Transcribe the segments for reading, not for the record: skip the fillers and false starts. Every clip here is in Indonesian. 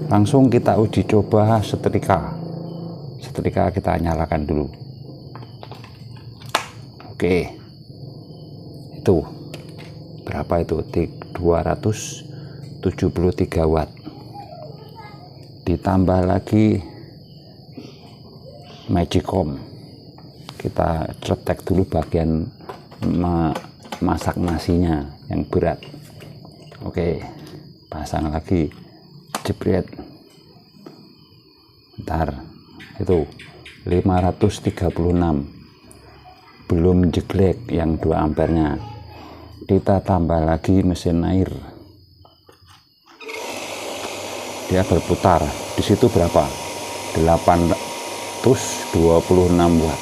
Langsung kita uji coba setrika kita nyalakan dulu. Oke, itu berapa itu? 273 watt. Ditambah lagi Magicom, kita cetek dulu bagian masak nasinya yang berat. Oke, pasang lagi, jebret. Ntar itu 536, belum jeglek yang 2 ampernya. Kita tambah lagi mesin air, dia berputar di situ berapa? 826 watt,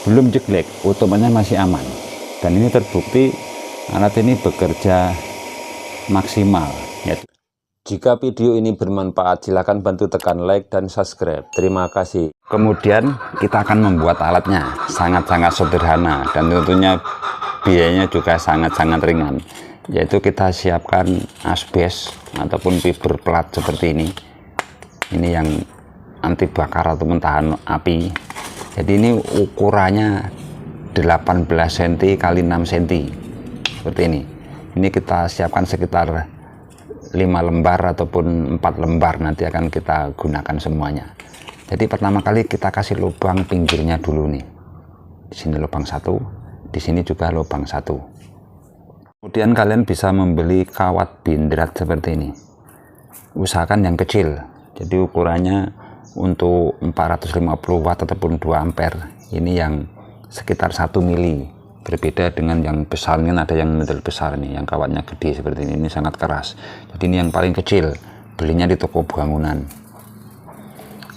belum jeglek, otomatis masih aman. Dan ini terbukti alat ini bekerja maksimal ya. Jika video ini bermanfaat, silakan bantu tekan like dan subscribe. Terima kasih. Kemudian kita akan membuat alatnya, sangat-sangat sederhana dan tentunya biayanya juga sangat-sangat ringan, yaitu kita siapkan asbes ataupun fiber plat seperti ini yang anti bakar atau tahan api. Jadi ini ukurannya 18 cm kali 6 cm seperti ini. Ini kita siapkan sekitar 5 lembar ataupun 4 lembar, nanti akan kita gunakan semuanya. Jadi pertama kali kita kasih lubang pinggirnya dulu nih. Di sini lubang 1, di sini juga lubang 1. Kemudian kalian bisa membeli kawat bindrat seperti ini. Usahakan yang kecil. Jadi ukurannya untuk 450 watt ataupun 2 ampere. Ini yang sekitar 1 mili. Berbeda dengan yang besar, ini ada yang model besar nih, yang kawatnya gede seperti ini sangat keras. Jadi ini yang paling kecil, belinya di toko bangunan.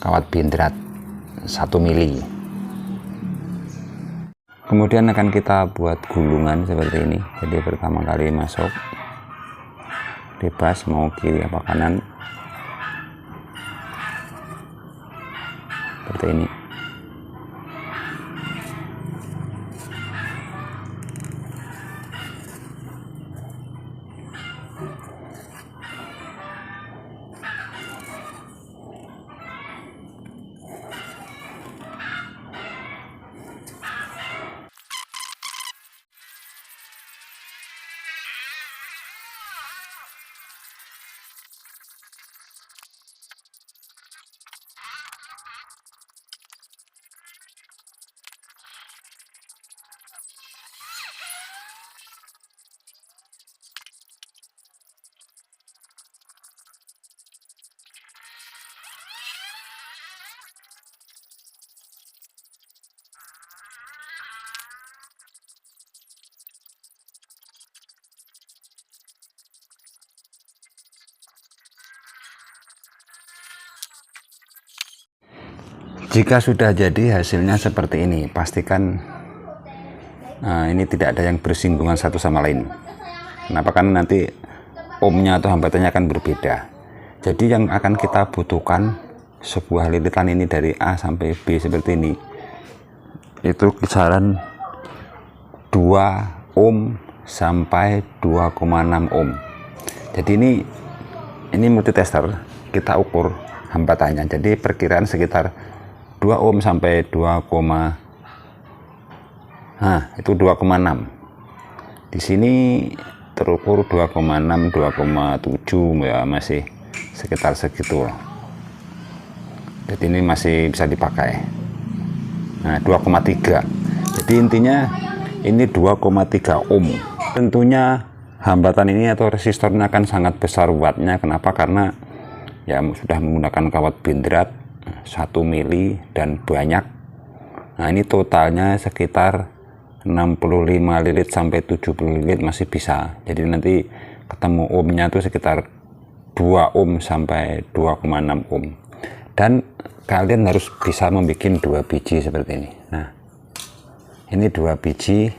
Kawat bindrat 1 mili. Kemudian akan kita buat gulungan seperti ini. Jadi pertama kali masuk, bebas mau kiri apa kanan, seperti ini. Jika sudah jadi hasilnya seperti ini, pastikan ini tidak ada yang bersinggungan satu sama lain. Kenapa? Karena nanti ohmnya atau hambatannya akan berbeda. Jadi yang akan kita butuhkan sebuah lilitan ini dari A sampai B seperti ini, itu kisaran 2 ohm sampai 2,6 ohm. Jadi ini multitester, kita ukur hambatannya. Jadi perkiraan sekitar 2 ohm sampai 2,6. Di sini terukur 2,6, 2,7 ya, masih sekitar segitu. Jadi ini masih bisa dipakai. Nah, 2,3. Jadi intinya ini 2,3 ohm. Tentunya hambatan ini atau resistornya akan sangat besar wattnya. Kenapa? Karena ya sudah menggunakan kawat bindrat 1 mili dan banyak. Nah, ini totalnya sekitar 65 lilit sampai 70 lilit masih bisa. Jadi nanti ketemu ohmnya itu sekitar 2 ohm sampai 2,6 ohm. Dan kalian harus bisa membuat 2 biji seperti ini. Nah, ini 2 biji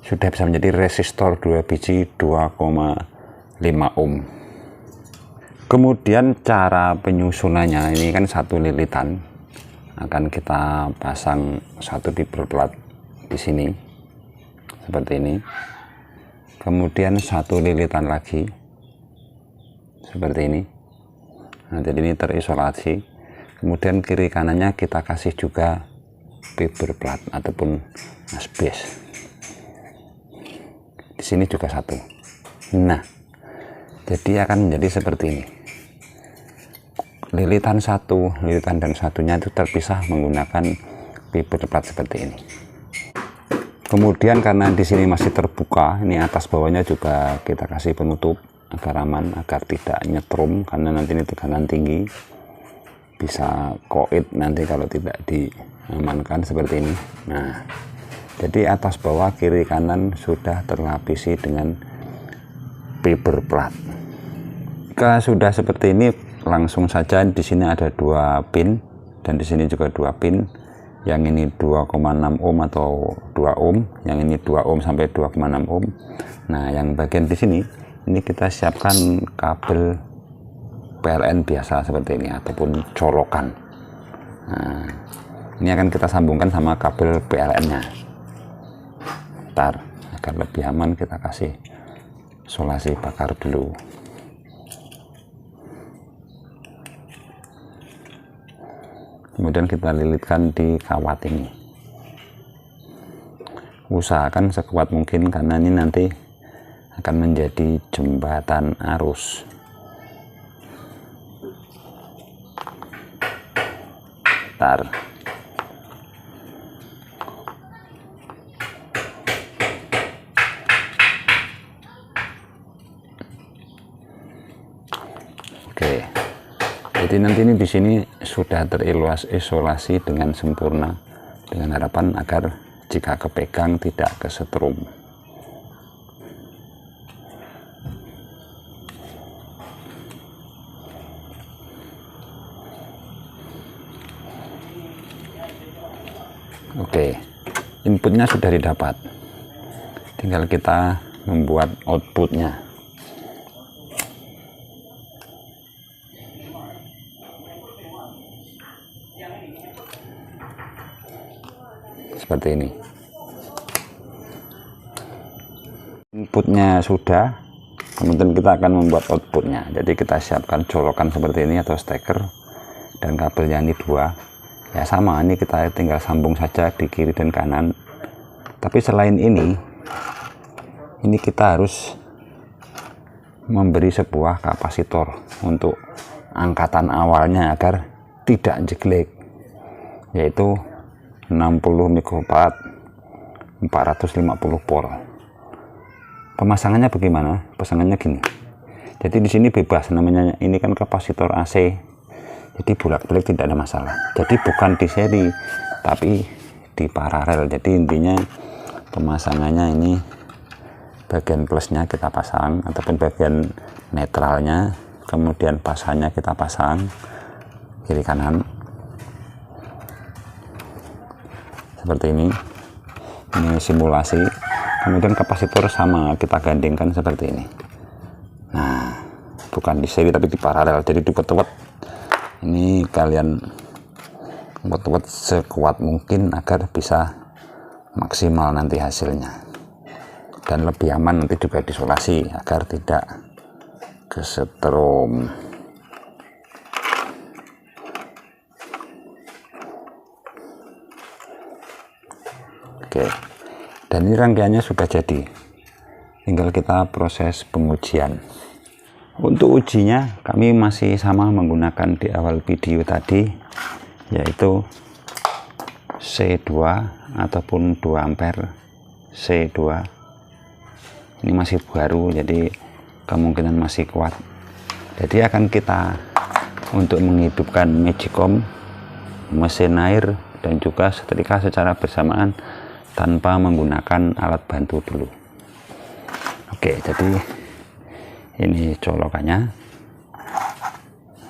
sudah bisa menjadi resistor 2 biji 2,5 ohm. Kemudian cara penyusunannya, ini kan 1 lilitan, akan kita pasang 1 fiber plat di sini seperti ini. Kemudian 1 lilitan lagi seperti ini. Nah, jadi ini terisolasi. Kemudian kiri kanannya kita kasih juga fiber plat ataupun asbes. Di sini juga satu. Nah, jadi akan menjadi seperti ini. Lilitan satu, lilitan dan satunya itu terpisah menggunakan fiber plat seperti ini. Kemudian karena di sini masih terbuka, ini atas bawahnya juga kita kasih penutup agar aman, agar tidak nyetrum, karena nanti ini tekanan tinggi bisa koit nanti kalau tidak diamankan seperti ini. Nah, jadi atas bawah kiri kanan sudah terlapisi dengan fiber plat. Jika sudah seperti ini, langsung saja di sini ada 2 pin dan di sini juga 2 pin. Yang ini 2,6 ohm atau 2 ohm, yang ini 2 ohm sampai 2,6 ohm. Nah, yang bagian di sini ini kita siapkan kabel PLN biasa seperti ini ataupun colokan. Nah, ini akan kita sambungkan sama kabel PLN-nya. Ntar agar lebih aman kita kasih isolasi bakar dulu. Kemudian kita lilitkan di kawat ini. Usahakan sekuat mungkin karena ini nanti akan menjadi jembatan arus. Bentar. Oke. Jadi nanti ini di sini sudah terisolasi dengan sempurna, dengan harapan agar jika kepegang tidak kesetrum. Oke, inputnya sudah didapat, tinggal kita membuat outputnya. Seperti ini. Inputnya sudah, kemudian kita akan membuat outputnya. Jadi kita siapkan colokan seperti ini atau steker, dan kabelnya ini 2. Ya sama, ini kita tinggal sambung saja di kiri dan kanan. Tapi selain ini kita harus memberi sebuah kapasitor untuk angkatan awalnya agar tidak jeglek, yaitu 60 mikrofarad 450 volt. Pemasangannya bagaimana? Pasangannya gini. Jadi di sini bebas, namanya ini kan kapasitor AC. Jadi bolak-balik tidak ada masalah. Jadi bukan di seri, tapi di paralel. Jadi intinya pemasangannya ini bagian plusnya kita pasang ataupun bagian netralnya, kemudian pasangnya kita pasang kiri kanan. Seperti ini simulasi. Kemudian kapasitor sama kita gandengkan seperti ini. Nah, bukan di seri tapi di paralel, jadi dipet-pet. Ini kalian buat sekuat mungkin agar bisa maksimal nanti hasilnya, dan lebih aman nanti juga diisolasi agar tidak kesetrum. Oke, dan ini rangkaiannya sudah jadi, tinggal kita proses pengujian. Untuk ujinya kami masih sama menggunakan di awal video tadi, yaitu C2 ataupun 2 ampere C2. Ini masih baru, jadi kemungkinan masih kuat. Jadi akan kita untuk menghidupkan Magicom, mesin air, dan juga setrika secara bersamaan tanpa menggunakan alat bantu dulu. Oke, jadi ini colokannya,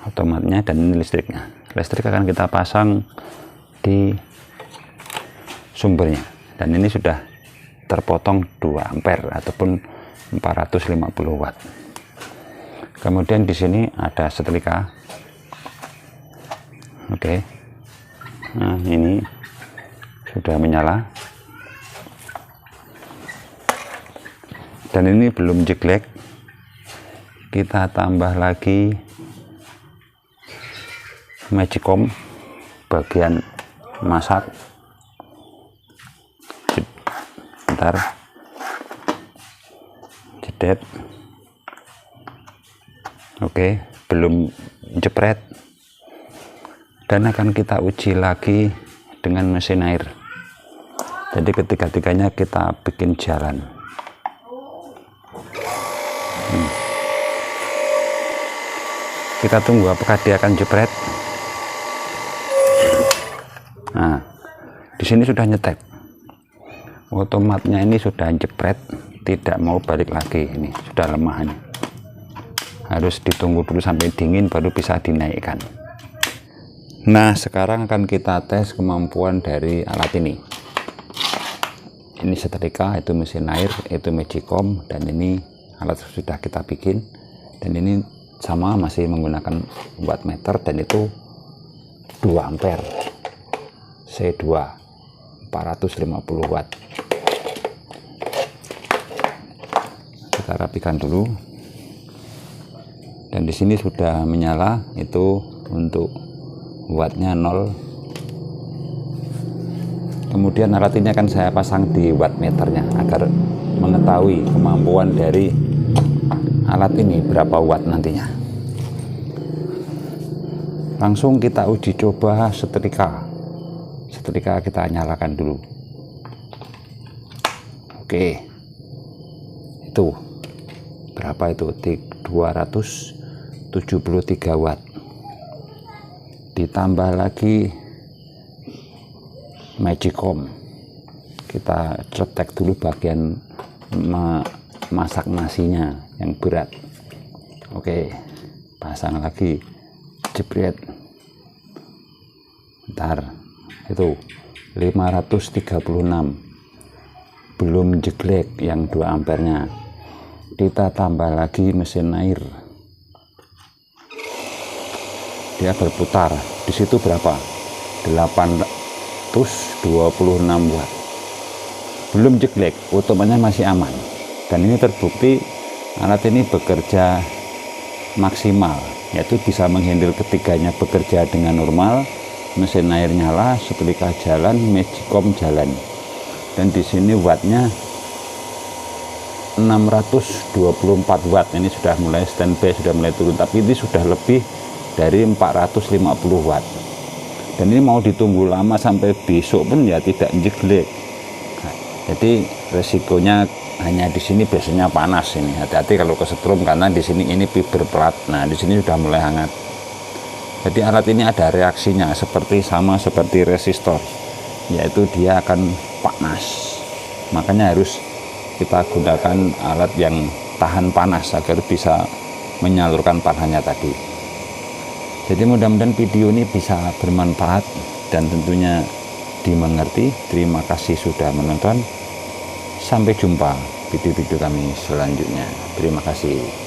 otomatnya, dan ini listriknya. Listrik akan kita pasang di sumbernya, dan ini sudah terpotong 2 ampere ataupun 450 watt. Kemudian di sini ada setrika. Oke, nah ini sudah menyala, dan ini belum jeglek. Kita tambah lagi magicom bagian masak. Bentar, jedet. Oke, belum jepret. Dan akan kita uji lagi dengan mesin air. Jadi ketiga-tiganya kita bikin jalan. Kita tunggu apakah dia akan jepret. Nah, di sini sudah nyetek. Otomatnya ini sudah jepret, tidak mau balik lagi. Ini sudah lemah ini. Harus ditunggu dulu sampai dingin baru bisa dinaikkan. Nah, sekarang akan kita tes kemampuan dari alat ini. Ini setrika, itu mesin air, itu magicom, dan ini alat sudah kita bikin. Dan ini sama, masih menggunakan wattmeter, dan itu 2 ampere C2 450 watt. Kita rapikan dulu. Dan di sini sudah menyala, itu untuk wattnya 0. Kemudian alat ini akan saya pasang di wattmeternya agar mengetahui kemampuan dari alat ini berapa watt nantinya. Langsung kita uji coba setrika. Setrika kita nyalakan dulu. Oke, itu berapa itu? 273 watt. Ditambah lagi magicom, kita cetek dulu bagian masak nasinya yang berat. Oke, pasang lagi, jepret. Bentar, itu 536, belum jeglek yang 2 ampernya. Kita tambah lagi mesin air, dia berputar. Di situ berapa? 826 watt. Belum jeglek, otomatnya masih aman. Dan ini terbukti alat ini bekerja maksimal, yaitu bisa menghandle ketiganya bekerja dengan normal. Mesin air nyala, setrika jalan, magicom jalan. Dan di sini wattnya 624 watt. Ini sudah mulai standby, sudah mulai turun, tapi ini sudah lebih dari 450 watt. Dan ini mau ditunggu lama sampai besok pun ya tidak jeglek. Nah, jadi resikonya hanya di sini biasanya panas ini. Hati-hati kalau kesetrum karena di sini ini fiber plat. Nah, di sini sudah mulai hangat. Jadi alat ini ada reaksinya sama seperti resistor, yaitu dia akan panas. Makanya harus kita gunakan alat yang tahan panas agar bisa menyalurkan panasnya tadi. Jadi mudah-mudahan video ini bisa bermanfaat dan tentunya dimengerti. Terima kasih sudah menonton. Sampai jumpa video-video kami selanjutnya. Terima kasih.